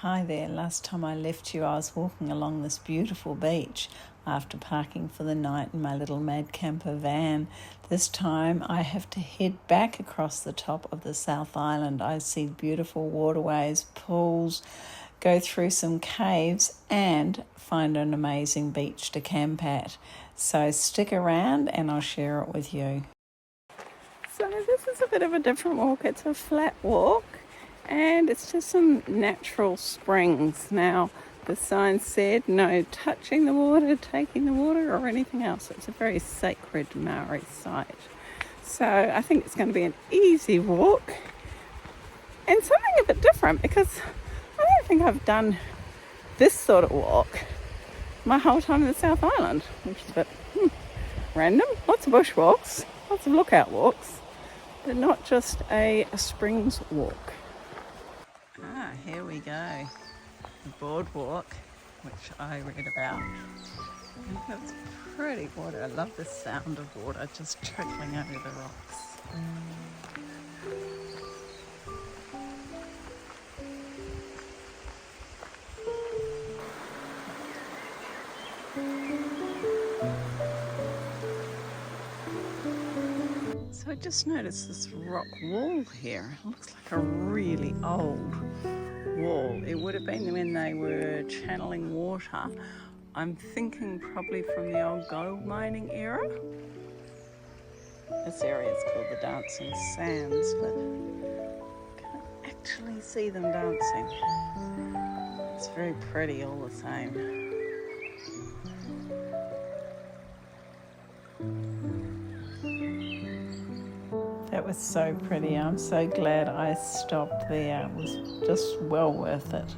Hi there. Last time I left you, I was walking along this beautiful beach after parking for the night in my little Mad Camper van. This time I have to head back across the top of the South Island. I see beautiful waterways, pools, go through some caves and find an amazing beach to camp at. So stick around and I'll share it with you. So this is a bit of a different walk. It's a flat walk and it's just some natural springs. Now the sign said no touching the water, taking the water or anything else. It's a very sacred Maori site. So I think it's going to be an easy walk and something a bit different because I don't think I've done this sort of walk my whole time in the South Island, which is a bit random. Lots of bushwalks, lots of lookout walks, but not just a springs walk. Here we go. The boardwalk, which I read about. And it's pretty water. I love the sound of water just trickling over the rocks. So I just noticed this rock wall here. It looks like a really old wall. It would have been when they were channeling water. I'm thinking probably from the old gold mining era. This area is called the Dancing Sands, but I can't actually see them dancing. It's very pretty all the same. That was so pretty. I'm so glad I stopped there. It was just well worth it.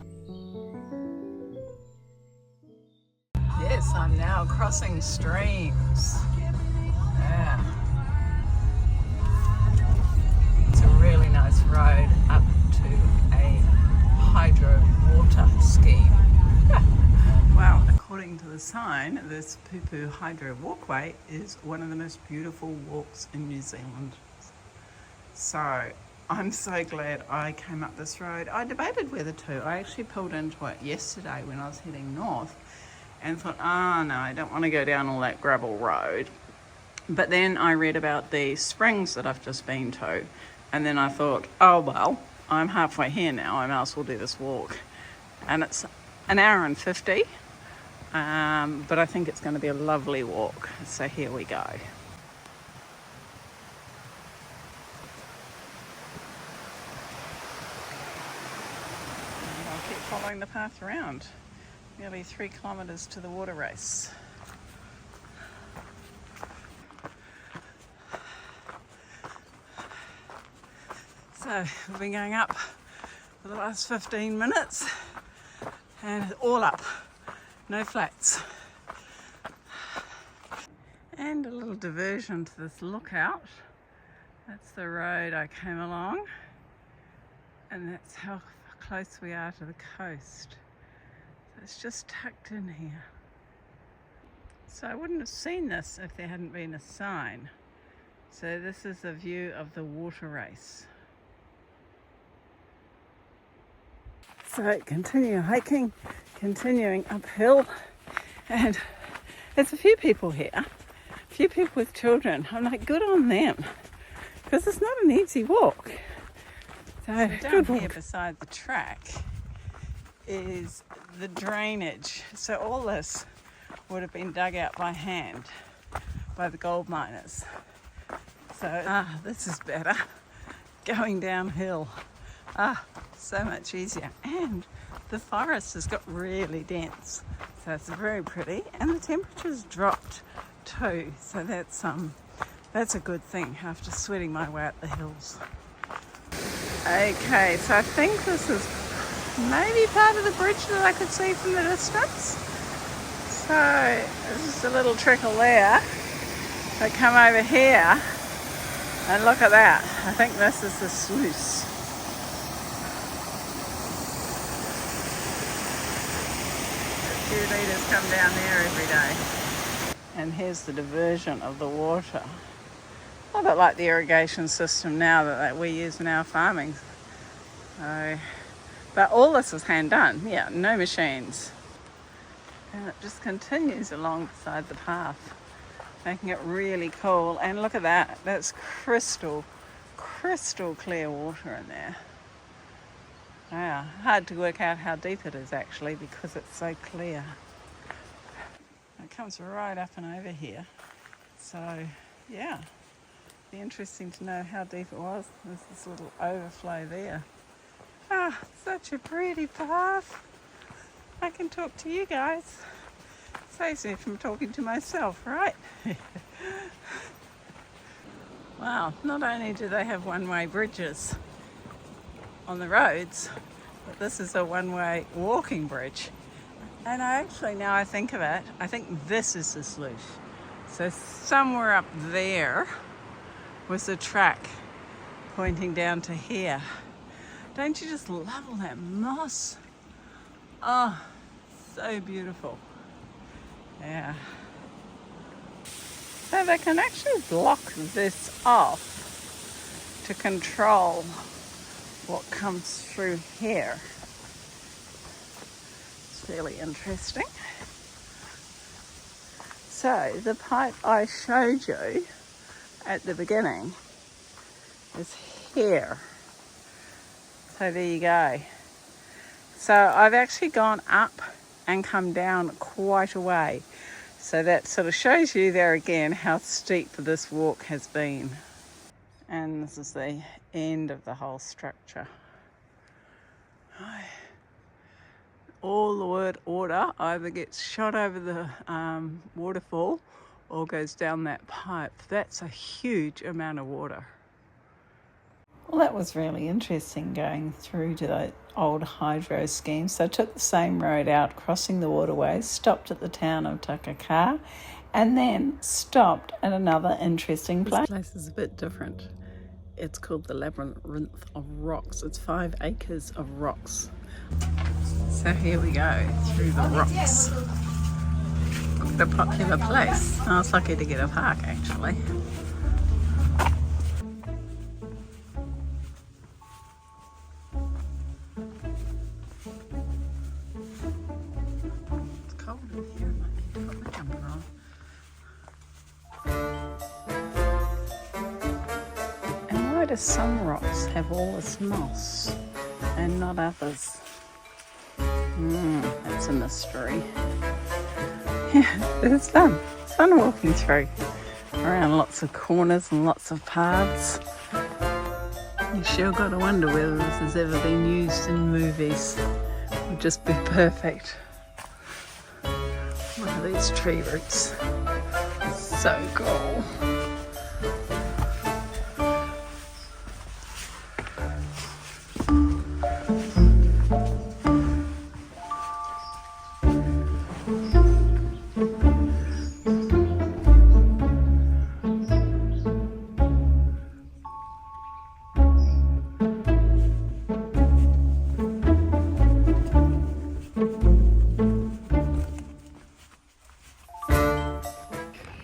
Yes, I'm now crossing streams. Yeah. It's a really nice road up to a hydro water scheme. Well, according to the sign, this Pupu Hydro Walkway is one of the most beautiful walks in New Zealand. So I'm so glad I came up this road. I debated whether to. I actually pulled into it yesterday when I was heading north and thought, oh no, I don't want to go down all that gravel road. But then I read about the springs that I've just been to, and then I thought, oh well, I'm halfway here now, I might as well do this walk. And it's an hour and 50, but I think it's going to be a lovely walk. So here we go. Following the path around, nearly 3 kilometres to the water race. So we've been going up for the last 15 minutes and it's all up, no flats. And a little diversion to this lookout. That's the road I came along and that's how close we are to the coast. So it's just tucked in here. So I wouldn't have seen this if there hadn't been a sign. So this is a view of the water race. So continue hiking, continuing uphill, and there's a few people here, a few people with children. I'm like, good on them, because it's not an easy walk. So down here beside the track is the drainage. So all this would have been dug out by hand by the gold miners. So this is better, going downhill. So much easier. And the forest has got really dense. So it's very pretty. And the temperature's dropped too. So that's a good thing after sweating my way up the hills. Okay, so I think this is maybe part of the bridge that I could see from the distance. So this is a little trickle there. I come over here and look at that. I think this is the sluice. A few litres come down there every day. And here's the diversion of the water. A bit like the irrigation system now that we use in our farming. So But all this is hand done, yeah, no machines. And it just continues alongside the path, making it really cool. And look at that, that's crystal clear water in there. Wow, hard to work out how deep it is actually because it's so clear. It comes right up and over here. So yeah, be interesting to know how deep it was. There's this little overflow there. Ah, such a pretty path. I can talk to you guys. Saves me from talking to myself, right? Wow, not only do they have one-way bridges on the roads, but this is a one-way walking bridge. And I actually, now I think of it, I think this is the sluice. So somewhere up there was a track pointing down to here. Don't you just love all that moss? Oh, so beautiful. Yeah. So they can actually block this off to control what comes through here. It's really interesting. So the pipe I showed you at the beginning is here. So there you go. So I've actually gone up and come down quite a way. So that sort of shows you there again how steep this walk has been. And this is the end of the whole structure. All the water either gets shot over the waterfall or goes down that pipe. That's a huge amount of water. Well, that was really interesting going through to the old hydro scheme. So I took the same road out, crossing the waterways, stopped at the town of Takaka, and then stopped at another interesting place. This place is a bit different. It's called the Labyrinth of Rocks. It's 5 acres of rocks. So here we go, through the rocks. Quite a popular place. I was lucky to get a park actually. Some rocks have all this moss and not others. That's a mystery. Yeah, it's fun. It's fun walking through around lots of corners and lots of paths. You sure got to wonder whether this has ever been used in movies. It would just be perfect. Look at these tree roots. So cool.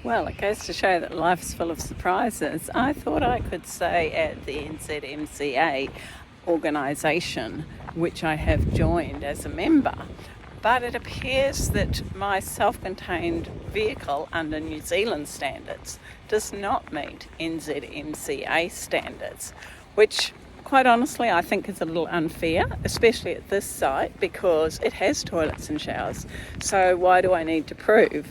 Well, it goes to show that life's full of surprises. I thought I could say at the NZMCA organisation, which I have joined as a member, but it appears that my self-contained vehicle under New Zealand standards does not meet NZMCA standards, which quite honestly I think is a little unfair, especially at this site because it has toilets and showers. So why do I need to prove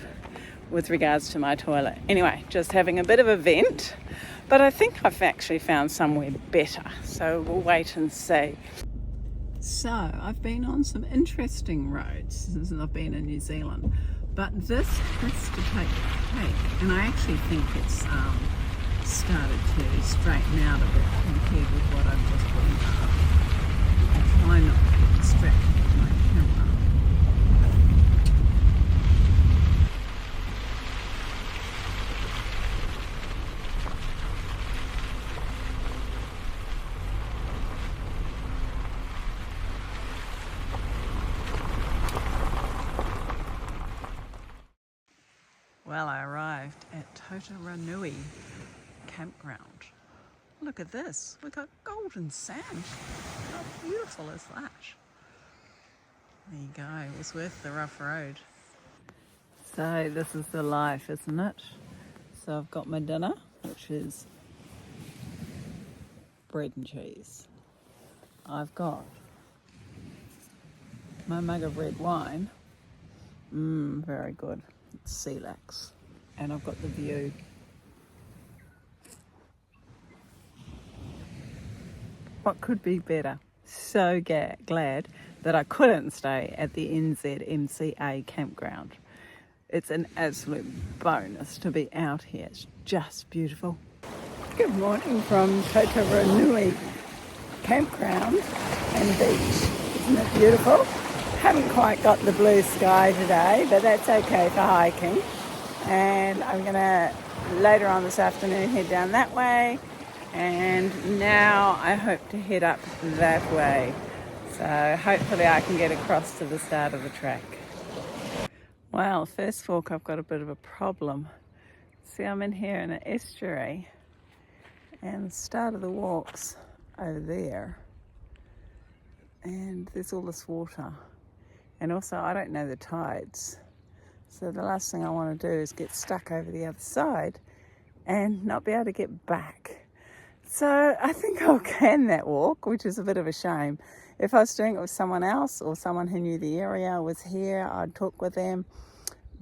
with regards to my toilet? Anyway, just having a bit of a vent, but I think I've actually found somewhere better, so we'll wait and see. So I've been on some interesting roads since I've been in New Zealand, but this has to take a cake, and I actually think it's started to straighten out a bit compared with what I've just been through. I'll try not to get distracted with my camera. Well, I arrived at Totaranui campground. Look at this, we've got golden sand. How beautiful is that? There you go, it was worth the rough road. So this is the life, isn't it? So I've got my dinner, which is bread and cheese. I've got my mug of red wine. Very good. It's Celax. And I've got the view. What could be better? So glad that I couldn't stay at the NZMCA campground. It's an absolute bonus to be out here. It's just beautiful. Good morning from Totara campground and beach. Isn't it beautiful? Haven't quite got the blue sky today, but that's okay for hiking. And I'm gonna later on this afternoon head down that way, and now I hope to head up that way. So hopefully I can get across to the start of the track. Well, first walk I've got a bit of a problem. See, I'm in here in an estuary, and the start of the walk's over there, and there's all this water, and also I don't know the tides, so the last thing I want to do is get stuck over the other side and not be able to get back. So I think I'll can that walk, which is a bit of a shame. If I was doing it with someone else or someone who knew the area was here, I'd talk with them,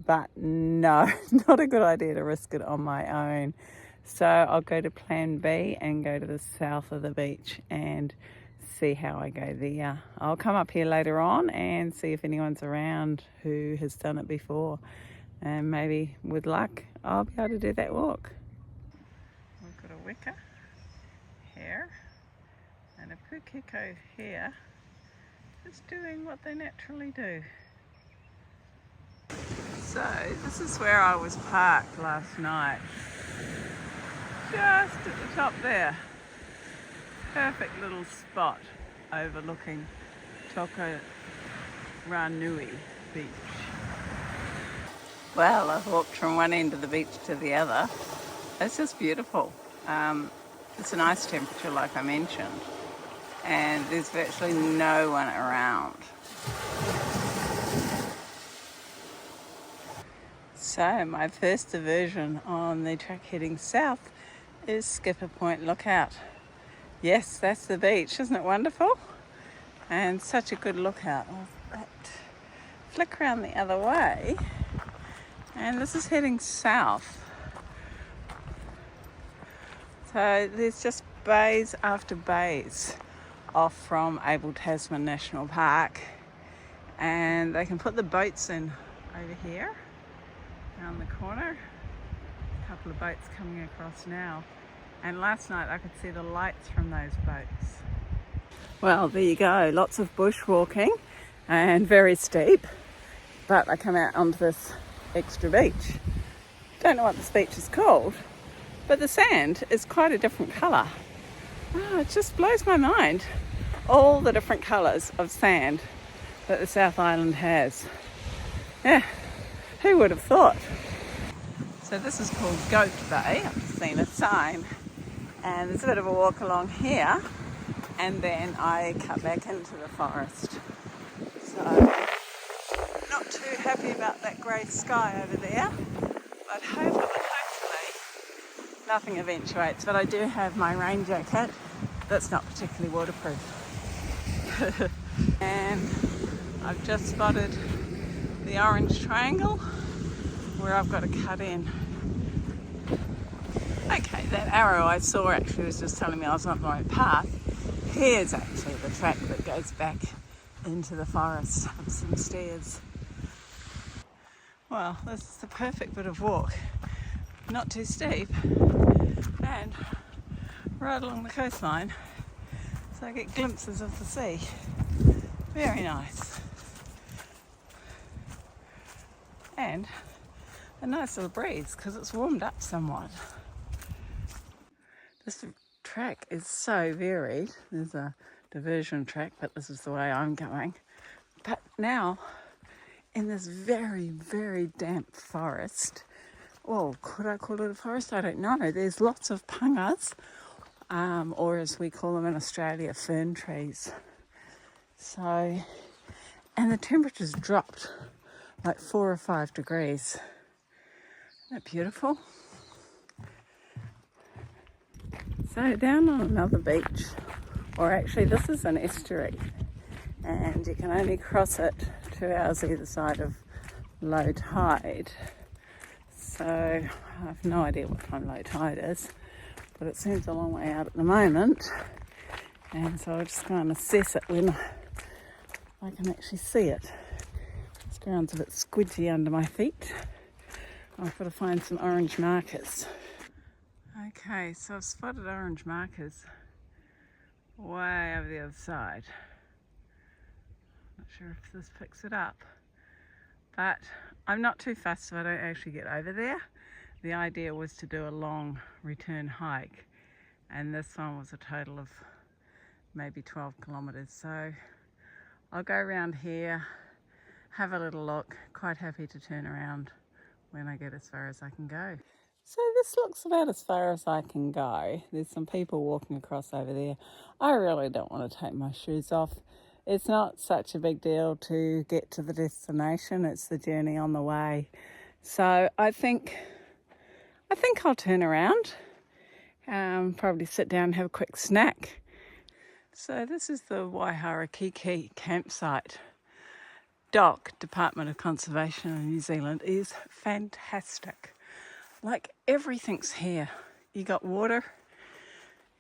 but no, not a good idea to risk it on my own. So I'll go to plan B and go to the south of the beach and see how I go there. I'll come up here later on and see if anyone's around who has done it before, and maybe with luck I'll be able to do that walk. We've got a wicker here and a pukeko here, just doing what they naturally do. So this is where I was parked last night, just at the top there. Perfect little spot overlooking Tokaranui Beach. Well, I've walked from one end of the beach to the other. It's just beautiful. It's a nice temperature, like I mentioned, and there's virtually no one around. So my first diversion on the track heading south is Skipper Point Lookout. Yes, that's the beach. Isn't it wonderful? And such a good lookout. I'll flick around the other way, and this is heading south. So there's just bays after bays off from Able Tasman National Park, and they can put the boats in over here around the corner. A couple of boats coming across now. And last night I could see the lights from those boats. Well, there you go. Lots of bushwalking and very steep. But I come out onto this extra beach. Don't know what this beach is called, but the sand is quite a different colour. Oh, it just blows my mind. All the different colours of sand that the South Island has. Yeah, who would have thought? So this is called Goat Bay. I've seen a sign. And there's a bit of a walk along here, and then I cut back into the forest. So, not too happy about that grey sky over there, but hopefully nothing eventuates. But I do have my rain jacket that's not particularly waterproof. And I've just spotted the orange triangle where I've got to cut in. Okay, that arrow I saw actually was just telling me I was on the right path. Here's actually the track that goes back into the forest up some stairs. Well, this is the perfect bit of walk. Not too steep, and right along the coastline, so I get glimpses of the sea. Very nice. And a nice little breeze because it's warmed up somewhat. This track is so varied. There's a diversion track, but this is the way I'm going. But now, in this very, very damp forest, well, could I call it a forest? I don't know. There's lots of pungas, or as we call them in Australia, fern trees. So, And the temperature's dropped like 4 or 5 degrees. Isn't that beautiful? So down on another beach, or actually this is an estuary, and you can only cross it 2 hours either side of low tide. So I have no idea what time low tide is, but it seems a long way out at the moment, and so I'll just go and assess it when I can actually see it. This ground's a bit squidgy under my feet. I've got to find some orange markers. Okay, so I've spotted orange markers way over the other side. Not sure if this picks it up, but I'm not too fussed if I don't actually get over there. The idea was to do a long return hike, and this one was a total of maybe 12 kilometres. So I'll go around here, have a little look, quite happy to turn around when I get as far as I can go. So this looks about as far as I can go. There's some people walking across over there. I really don't want to take my shoes off. It's not such a big deal to get to the destination. It's the journey on the way. So I think I'll turn around, probably sit down and have a quick snack. So this is the Waiharakiki campsite. DOC, Department of Conservation in New Zealand, is fantastic. Like, everything's here. You got water,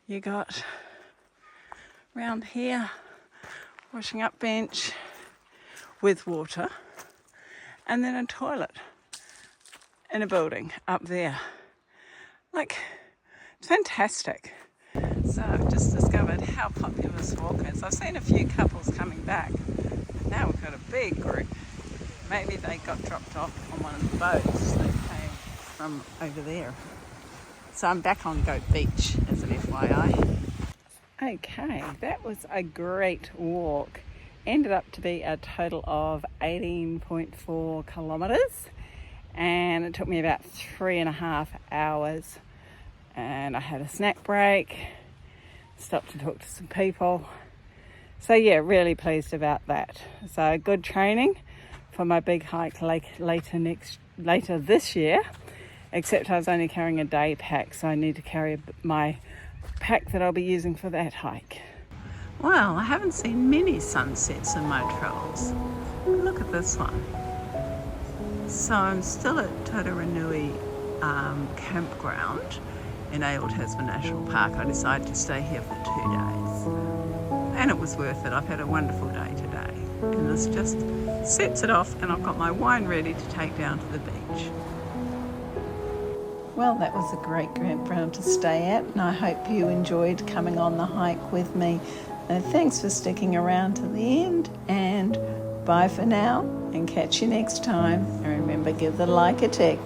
you got round here, washing up bench with water, and then a toilet in a building up there. Like, it's fantastic. So I've just discovered how popular this walk is. I've seen a few couples coming back, but now we've got a big group. Maybe they got dropped off on one of the boats that came from over there. So I'm back on Goat Beach as an FYI. Okay, that was a great walk. Ended up to be a total of 18.4 kilometres, and it took me about 3.5 hours. And I had a snack break, stopped to talk to some people. So yeah, really pleased about that. So good training for my big hike later this year, except I was only carrying a day pack, so I need to carry my pack that I'll be using for that hike. Well, I haven't seen many sunsets in my travels. Look at this one. So I'm still at Tararanui campground in Able Tasman National Park. I decided to stay here for 2 days, and it was worth it. I've had a wonderful day today, and this just sets it off, and I've got my wine ready to take down to the beach. Well, that was a great campground to stay at, and I hope you enjoyed coming on the hike with me. Thanks for sticking around to the end, and bye for now, and catch you next time. And remember, give the like a tick.